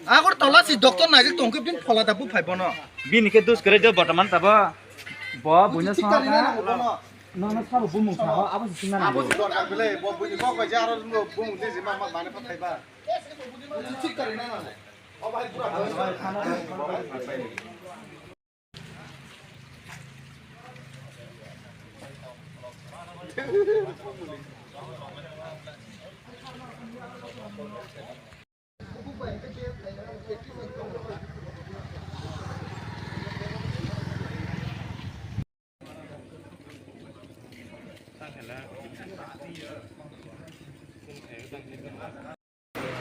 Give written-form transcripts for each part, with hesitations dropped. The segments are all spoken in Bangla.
Aku tolak si dokter naik tongkep bin pola tabu five no. Bin ke dus kere jo bataman taba bo bunya sa Nona salu bumung sa apa sih nana. Apa sih dokter beli bo bunyi kok aja harus bumung di sini mama mana kok five. Cik kari nana. Oh baik pura.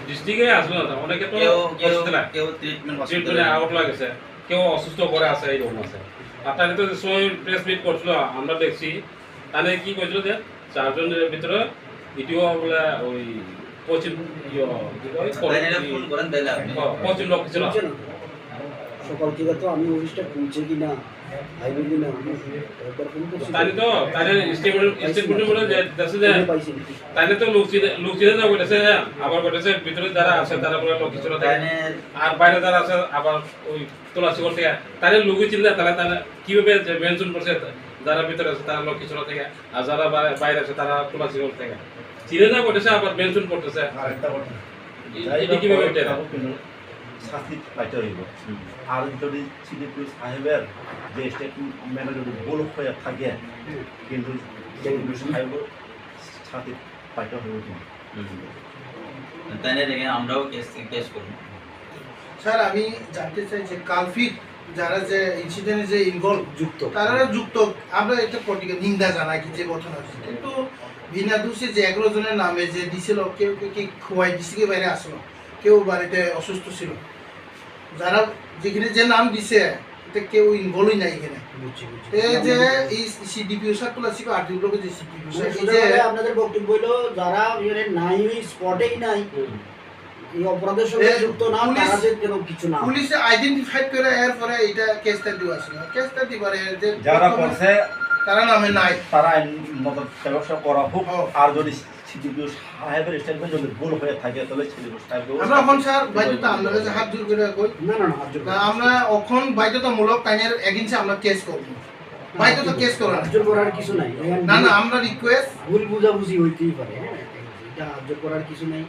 ডিস্ট্রিক্টে আসলো না অনেকে তো কেউ ট্রিটমেন্ট হসপিটালে আউট লাগেছে কেউ অসুস্থ করে আছে এই রকম আছে আপনারা তো সময় প্রেস মিট করছিল আমরা দেখছি তাহলে কি কইছিল যে চারজনের ভিতরে ভিডিও বলে ওই কোচিং কোচিং লোক ছিল সকাল থেকে তো আমি অফিসটা পৌঁছে কিনা আইবে কিনা তাহলে তো তাহলে স্টেটমেন্ট বলে যে দেখছে যে তাহলে তো লোক চিনে না বলেছে আবার বলেছে ভিতরে যারা আছে তারা বলে লোক ছিল আর বাইরে যারা আছে আবার ওই তুলাসিকর থেকে তাহলে লোক চিনে তাহলে তাহলে কিভাবে মেনশন করছে যারা ভিতরে আছে তারা লোক ছিল থেকে আর যারা বাইরে আছে তারা তুলাসিকর থেকে চিনে না বলেছে আবার মেনশন করতেছে আরেকটা কথা এটা কিভাবে এটা শাস্তি পাইতে হইব আর যদি সিডিপি সাহেবের যে স্টেটমেন্টে যদি ভুল হয়ে থাকে কিন্তু সিডিপি সাহেব শাস্তি পাইতে হইব তাই না দেখেন আমরাও কেস করব স্যার আমি জানতে চাই যে কালফিট যারা যে ইনসিডেন্টে যে ইনভলভ যুক্ত তারা যুক্ত আমরা একটা পর্টিকুলার নিন্দা জানাই কি যে ঘটনা হয়েছে কিন্তু বিনা দোষে যে 11 জনের নামে যে দিছিল কেউ কি খোয়াই ডিস্ট্রিক্টের বাইরে আসলো কেউ বাড়িতে অসুস্থ ছিল যারা যেখানে যে নাম দিছে এটা কেউ ইনভলভই নাই এখানে এই যে এই সিডিপিও স্যার তুলাসিকর আরটিও যে সিডিপিও স্যার এই যে আপনাদের বক্তব্য হলো যারা এখানে নাই স্পটেই নাই এই অপরাধের সঙ্গে যুক্ত না তাদের কোনো কিছু না পুলিশ আইডেন্টিফাই করে এর পরে এটা কেসটা দিওয়া ছিল কেসটা দিবারে যে যারা করছে তারা নামে নাই তারা মত ব্যবসা করা হোক আর যদি সিডিপি সাহেবের স্টেটমেন্ট যদি ভুল হয়ে থাকে তাহলে সিডিপি সাহেব আমরা এখন স্যার বাধ্যতা আমরা কাছে হাত জোর করে কই না হাত জোর আমরা এখন বাধ্যতামূলক কাইনের এগেইনস্টে আমরা কেস করব বাধ্যতা কেস করা হাত জোর করার কিছু নাই না আমরা রিকোয়েস্ট ভুল বুঝাবুঝি হইতেই পারে এটা হাত জোর করার কিছু নাই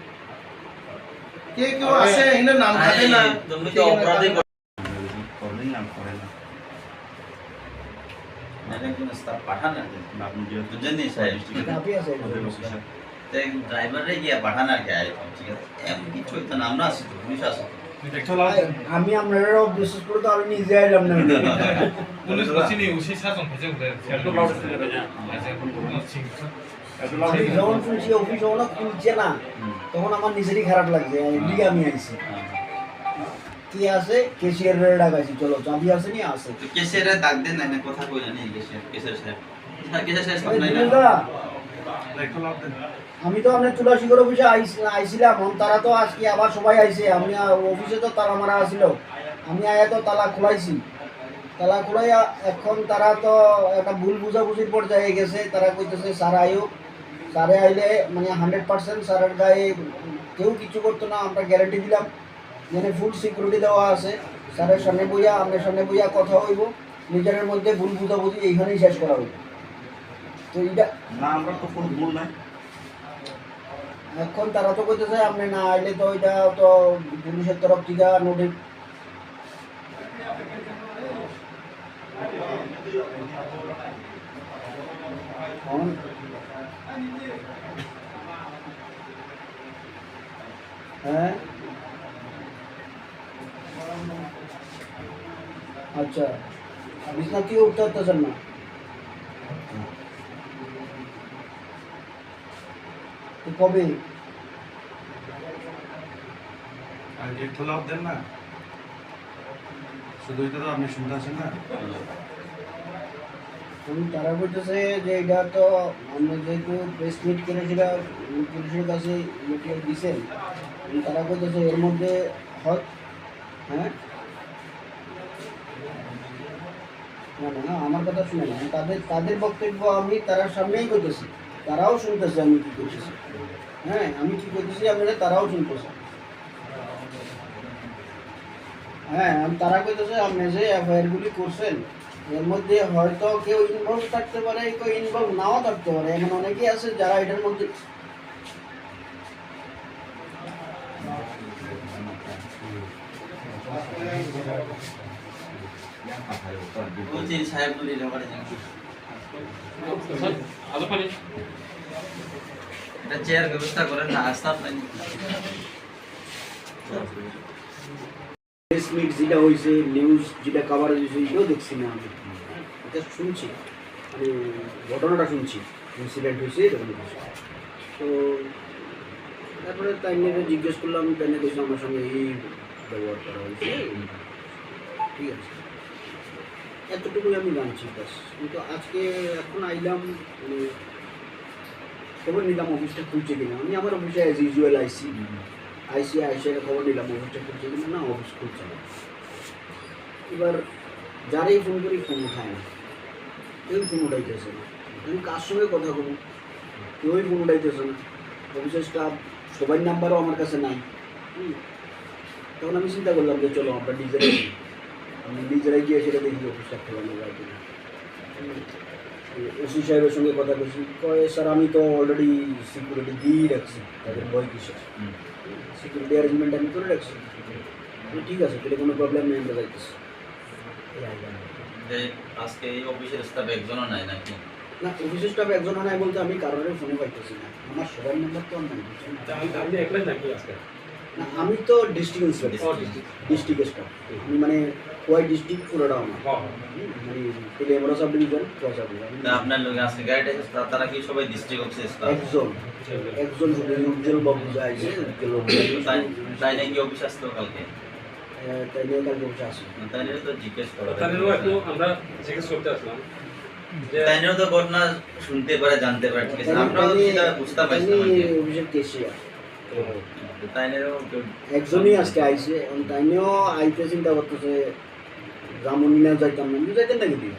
কেউ আছে এখানে নাম থাকে না তুমি তো অপরাধী করলেন নাম করে না একজন স্টাফ পাঠান না আপনি যে জানি স্যার কাফি আছে তাই ড্রাইভারে গিয়া পাঠান আর কি ঠিক আছে এমন কিছু হইতো না আমরা আসি তো পুলিশ আসে আমি আপনারাও বিশেষ করে তো আমি নিজে আইলাম না পুলিশ বসিনি উসি শাসন হয়েছে একটু লাউড স্পিকার যখন শুনছি অফিস হলো খুলছে না তখন আমার নিজেরই খারাপ লাগছে এদিকে আমি আইছি কি আছে কেশিয়ার ডাকাইছি চলো চাবি আছে নি আছে কেসের ডাক দেন না কথা কইলা নি কেসের স্যার কেসের সামনে আমি তো আপনার তুলাসিকর অফিসে আইছিলাম তারা তো আজকে আবার সবাই আইছে আমি অফিসে তো তালা মারা আসিল আমি আয়া তো তালা খোলাইছি তালা খোলাইয়া এখন তারা তো একটা ভুল বুঝাবুঝির পর্যায়ে গেছে তারা কইতেছে স্যার আয়ো স্যারে আইলে মানে 100% স্যারের গায়ে কেউ কিছু করতো না আমরা গ্যারান্টি দিলাম মানে ফুল সিকিউরিটি দেওয়া আছে স্যারের সামনে বইয়া আপনার সামনে বইয়া কথা হইব নিজের মধ্যে ভুল বুঝাবুঝি এইখানেই শেষ করা হইব তো এটা না আমরা তো কোনো ভুল নাই এখন তারা তো কইতেছে আপনি না আইলে তো এটা তো পুলিশের তরফ থেকে নোটিশ হ্যাঁ আচ্ছা বিছনা কেউ উঠতে পারতেছেন না তো কবে? আর গেট খোলা দেন না, শুধু এটা তো আপনি শুনতে আছেন না। তারা বলতেছে যে এটা তো আমরা যেহেতু প্রেস মিট করেছিল পুলিশের কাছে ইয়ে দিয়েছেন, তারা বলতেছে এর মধ্যে হ্যাঁ না না আমার কথা শুনে না, তাদের বক্তব্য আমি তার সামনেই করতেছি, তারাও শুনতেছে আমি কী করতেছি। হ্যাঁ আমি কী করতেছি আপনারা তারাও শুনতেছে। হ্যাঁ তারা কইতেছে আপনি যে এফআইআরগুলি করছেন এর মধ্যে হয়তো কেউ ইনভলভ থাকতে পারে, কেউ ইনভলভ নাও থাকতে পারে, এমন অনেকেই আছে যারা এটার মধ্যে বলছি সাহেবগুলি ব্যাপারে এটা চেয়ার ব্যবস্থা করেন না, আস্থা আপনার প্রেস মিট যেটা হয়েছে, নিউজ যেটা কভারেজ হয়েছে, এটাও দেখছি না আমি, এটা শুনছি, আমি ঘটনাটা শুনছি, ইনসিডেন্ট হয়েছে এরকম কিছু। তো তারপরে তাই নিয়ে জিজ্ঞেস করলাম, তাই নিয়ে দেখছি আমার সঙ্গে এই ব্যবহার করা হয়েছে, ঠিক আছে এতটুকুই আমি জানছি বাস। কিন্তু আজকে এখন আইলাম মানে খবর নিলাম অফিসটা খুলছে কিনা, আমি আমার অফিসে অ্যাজ ইউজুয়াল আইসি খবর নিলাম অফিসটা খুলছে কিনা, না অফিস খুলছে না। এবার যারাই ফোন করি ফোন উঠায় না, কেউ ফোন উঠাইতেছে না, আমি কার সঙ্গে কথা বলবো কেউই ফোন উঠাইতেছে না, অফিসের স্টাফ সবার নাম্বারও আমার কাছে নাই। তখন আমি চিন্তা করলাম যে চলো আমরা নিজেরাই গিয়ে সেটা দেখি অফিসটা খোলানো যায় কিনা। ওসি সাহেবের সঙ্গে কথা বলছি, কয়ে স্যার আমি তো অলরেডি সিকিউরিটি দিয়েই রাখছি, তাদের ভয় কিসের, সিকিউরিটি অ্যারেঞ্জমেন্ট আমি করে রাখছি। ঠিক আছে তাহলে কোনো প্রবলেম নেই, আমরা যাইতেছি। আজকে এই অফিসের স্টাফ একজনও নাই নাকি? না অফিসের স্টাফ একজনও নাই বলতে আমি কারোর ফোনে পাইতেছি না, আমার সবার নাম্বার তো নাই। না আমি তো ডিস্ট্রিক্ট ইন্সপেক্টর, ডিস্ট্রিক্ট স্টাফ আমি, মানে খোয়াই ডিস্ট্রিক্ট পুরোটা আমার, মানে Teliamura sub division Khowai sub division. আপনার লোক আজকে গাইড আছে তারা কি সবাই ডিস্ট্রিক্ট অফিসের স্টাফ? একজন শুধু উজ্জ্বল বাবু যায় যে তাই নাকি অফিস আসতো কালকে? তাই নিয়ে কালকে অফিসে আসি, তাই নিয়ে তো জিজ্ঞেস করা, আমরা জিজ্ঞেস করতে আসলাম, তাই নিয়েও তো ঘটনা শুনতে পারে জানতে পারে, ঠিক আছে আমরাও সেটা বুঝতে পারছি না। অফিসের কেশিয়া তাই নিয়েও একজনই আজকে আইসে, তাই নিয়েও আইতে চিন্তা করতেছে রামনি না যাইতাম না, যাইতেন নাকি দিন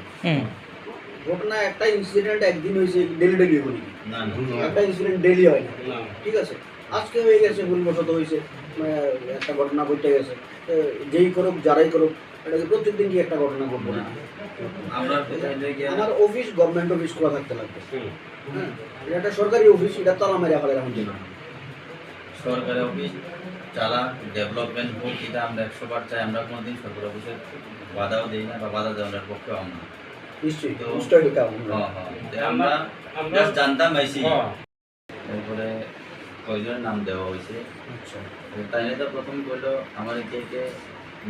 ঘটনা একটা ইনসিডেন্ট একদিন হয়েছে, ডেলি করি না একটা ইনসিডেন্ট ডেলি হয় না, ঠিক আছে আজকে হয়ে গেছে ভুলবশত হয়েছে, একটা ঘটনা ঘটে গেছে, যেই করুক যারাই করুক এটাকে প্রত্যেকদিন কি একটা ঘটনা ঘটবো না। আমার অফিস গভর্নমেন্ট অফিস খোলা থাকতে লাগবে, হ্যাঁ এটা একটা সরকারি অফিস, এটা তালা মেরে ফেলে এখন জন্য সরকারি অফিস চালা ডেভেলপমেন্ট হোক, এটা আমরা 100বার চাই, আমরা কোনোদিন সরকারি অফিসে বাধাও দিই না বা বাধা দেওয়ার পক্ষেও আমরা নিশ্চয়ই তো আমরা আমরা জানতাম আইসি, এরপরে কয়জনের নাম দেওয়া হয়েছে। আচ্ছা তাই তো প্রথম করলো আমার কে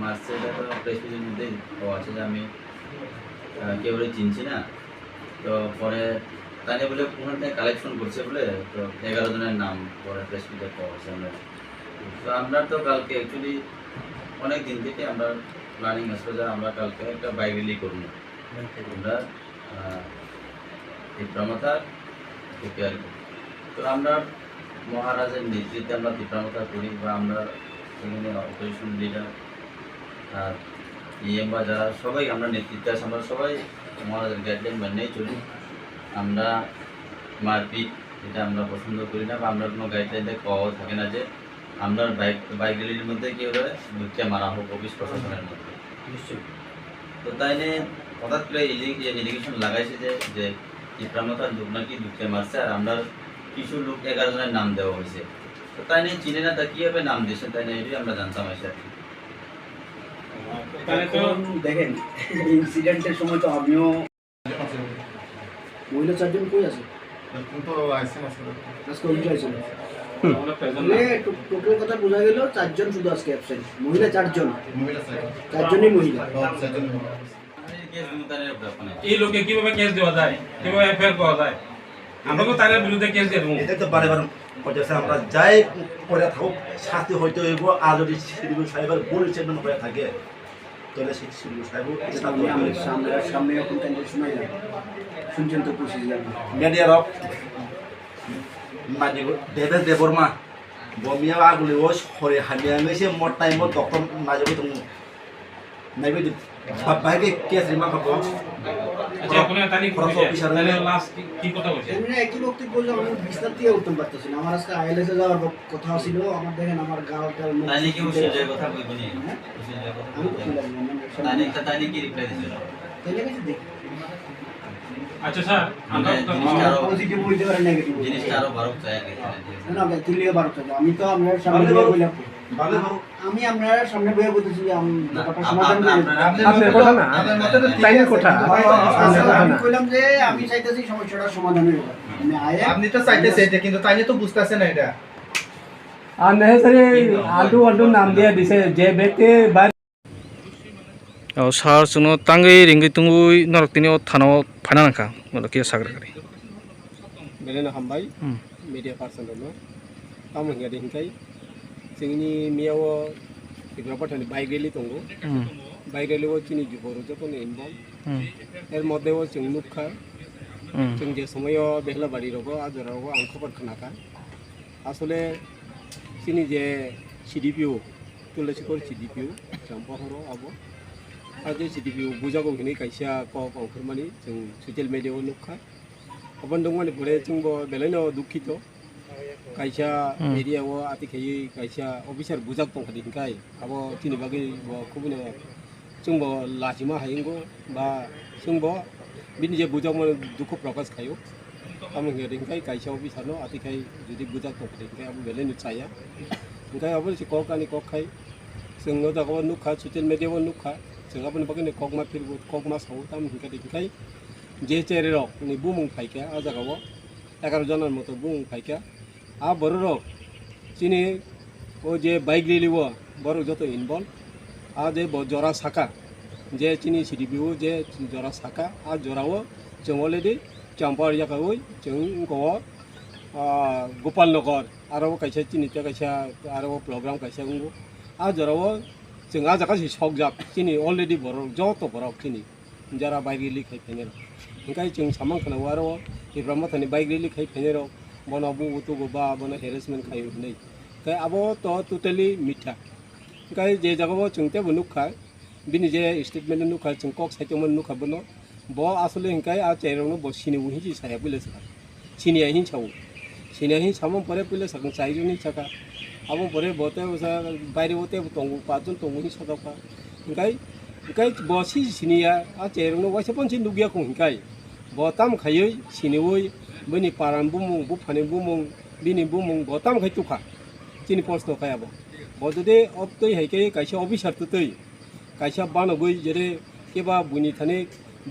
মার্চে, এটা তো প্রেসিডেন্টের মধ্যে আছে যে আমি কেউ চিনছি না, তো পরে তাই বলে ওখান থেকে কালেকশন করছে বলে তো 11 জনের নাম পরে প্রেস মিটে পাওয়া হয়েছে আমরা। তো আমরা তো কালকে অ্যাকচুয়ালি অনেক দিন থেকে আমরা প্ল্যানিং আসলে যে আমরা কালকে একটা বাইক র্যালি করবো, আমরা টিপ্রা প্রিপেয়ার করি। তো আমরা মহারাজের নেতৃত্বে আমরা টিপ্রা করি, বা আমরা এখানে অপোজিশন লিডার আর ইএম বা যারা সবাই আমরা নেতৃত্বে আছে, আমরা সবাই মহারাজের গাইডলাইন মানেই চলি। আমরা মারপিট এটা আমরা পছন্দ করি না, বা আমরা কোনো গাইডলাইনে পাওয়াও থাকে না যে আমরা বাইক র্যালির মধ্যে কেউ ঢুকে মারা হোক অফিস প্রশাসনের মধ্যে। তো তাই নিয়ে হঠাৎ করে এলিগেশন লাগাইছে যে টিপ্রামথার লোক নাকি ঢুকে মারছে, আর আমরা কিছু লোক 11 জনের নাম দেওয়া হয়েছে। তো তাই নিয়ে চিনে না তা কীভাবে নাম দিয়েছে, তাই নিয়ে এটাই আমরা জানতাম আর কি। দেখেন ইনসিডেন্টের সময় তো আমিও, মহিলা 4 জন কই আছে আজকে অভিযোগ আছে, টোটাল কথা বোঝা গেল 4 জন শুধু আজকে অ্যাবসেন্ট, মহিলা 4 জন, 4 জনই মহিলা। এই লোকে কিভাবে কেস দেওয়া যায়, কিভাবে এফআইআর করা যায়, আমরা তো তার বিরুদ্ধে কেস দেবো এটা তো বারে বার হইতেছে আমরা যাই করে থাকুক শাস্তি হইতে হইব আর যদি সিডিপি সাহেবের ভুল স্টেটমেন্ট হয়ে থাকে তাহলে সেই সিডিপি সাহেব সামনে এখন কেন্দ্র শোনা যায় শুনছেন তো খুশি মিডিয়ার মানি দেববর্মা বমিয়া আগুলি ও হরে হামিয়া মেসে মোট টাইম ডক্টর নাজবে তো নাইবে বাইরে কেস রিমা করব আচ্ছা কোন তানি তাহলে লাস্ট কি কথা বলছেন এমনি একই বক্তব্য বললে আমি বিস্তার দিয়ে উঠতে পারতেছি না আমার আজকে আইএলএস এ যাওয়ার কথা ছিল আমার দেখেন আমার গাঁওটা তানি কি উচিত যে কথা কইবনি উচিত যে কথা তানি কি রিপ্লাই দিছিল তাহলে কিছু দেখ আচ্ছা স্যার আমরা পজিটিভ বলতে পারে নেগেটিভ জিনিসটা আরো বারো চায় না ভাই তুলিয়ে বারো চাই আমি তো আপনার সামনে বইয়া বললাম ভালো আমি আপনার সামনে বইয়া বলতেছি যে আমি ব্যাপারটা সমাধান করে আপনার কথা না তাইনের কথা আমি কইলাম যে আমি চাইতেছি সমস্যাটা সমাধান হইব আমি আয়া আপনি তো চাইতেছে এটা কিন্তু তাইনে তো বুঝতাছে না এটা unnecessary altu নাম দিয়ে দিছে যে ব্যক্তি सार सुनो तांगै रिंगै तुंगै नरक तिनि थानाव फायना नांखा मतलब के सागर करी बेलेना हामबाय मिडिया पार्सन दङ ताम हिंगा दिनखाय जोंनि मियाव इग्रा पाठानि बाइक रेलि दङ बाइक रेलिव चिनि जुबरो जखन इनभल्व এর মধ্যে ও जों नुखा जों যে সময় বেহলাবাড়ি রগো আজরাও আং খবর খানাকা আসলে চিনি যে সিডিপিও তুলসিকর সিডিপিও জাম্পাহरो আবো आरो Cdpo बुजागौ हिनै कायसा कफोरमानि जों ससियेल मिडियायाव नुखा अबन दं माने परे जोंबो बेलायनो दुखित कायसा एरियायाव आतिखायै कायसा अफिसार बुजाग दं खादिनखाय आबो तिनि बागै खौबोनो जोंबो लाजिमा हायंगो बा जोंबो बिनि जे बुजाग माने दुखु प्रकाश खायो आमो हेदिनखाय कायसा अफिसारनो आतिखाय जुदि बुजाग दं खादिनखाय आबो बेलायनो चाया ओंखाय आबो से ककानि कखाय जोंनो दागो नुखा ससियेल मिडियायाव नुखा जों अपन बागैनो कगमा फिरबो कगमा साव ताम हिंका दिखाय जे चेरेरक नि बुमुं फाइका आ जागाव 11 जनार मतो बुमुं फाइका आ बररक चिनि ओ जे बाइक रेलिव बरक जतो इनभल्व आ जे जरा साका जे चिनि Cdpo जे जरा साका आ जराव जों अलरेडी चाम्पारियाखै जों गो गोपाल नगर आरो कायसा चिनिता कायसा आरो प्रोग्राम कायसा गंगो आ जराव जों आ जागासि Khopjak चिनि अलरेडी बरक जतो बरक चिनि जरा बाइक रेलि खाय फेनेर ओंखाय जों सामान खानाव आरो Debbarma थानि बाइक रेलि खाय फेनेर बना बुतु गोबा बना हेरेसमेन्ट खाय नै खाय आबो तो टोटली मिथा ओंखाय जे जागाव जों तेबो नुखा बिनि जे स्टेटमेन्ट नुखा जों कक साइटमन नुखा बनो ब आसले ओंखाय आ चेरनो ब सिनि उहि साया पहिले सा सिनिया हिं साव सिनिया हिं सामन परे पहिले साकन साइजनि साका आबो परे बते बाइरे बते तंगु पाजन तंगु नि सदाका ओंखाय बसि सिनिया आ चेरनो वाइसे पनसि नुगिया को ओंखाय बताम खायै सिनिवै बनि पारान बुमुं बुफानि बुमुं बिनि बुमुं बताम खाय तुखा चिनि प्रश्न खायाबो बजदे अबतै हायके कायसा अफिसार तै कायसा बानगै जेरे केबा बुनि थाने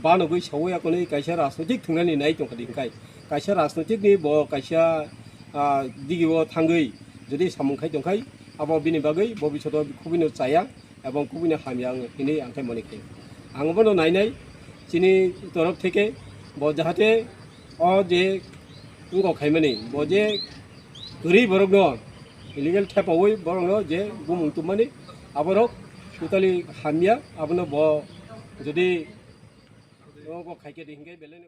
बानगै सावया कोनै कायसा राजनैतिक थंनानि नाय दंखादि ओंखाय कायसा राजनैतिक नि ब कायसा दिगिव थांगै যদি সামুখাই দंखाय आबो बिनि बागै भबिष्यतआव खुबिनो चाया এবং खुबिनो हामिया आङो हिनै आंखाय मनेखाय आंबो नायनाय चिनि तरफ থেকে ब जाहाथे अ जे उंगो खायमानि ब जे गरि बरक न इलिगेल थेपावै बरक न जे बुमुं तुमानि आबरक टोटाली हामिया आबनो ब যদি खायके दिंगाय बेलेनो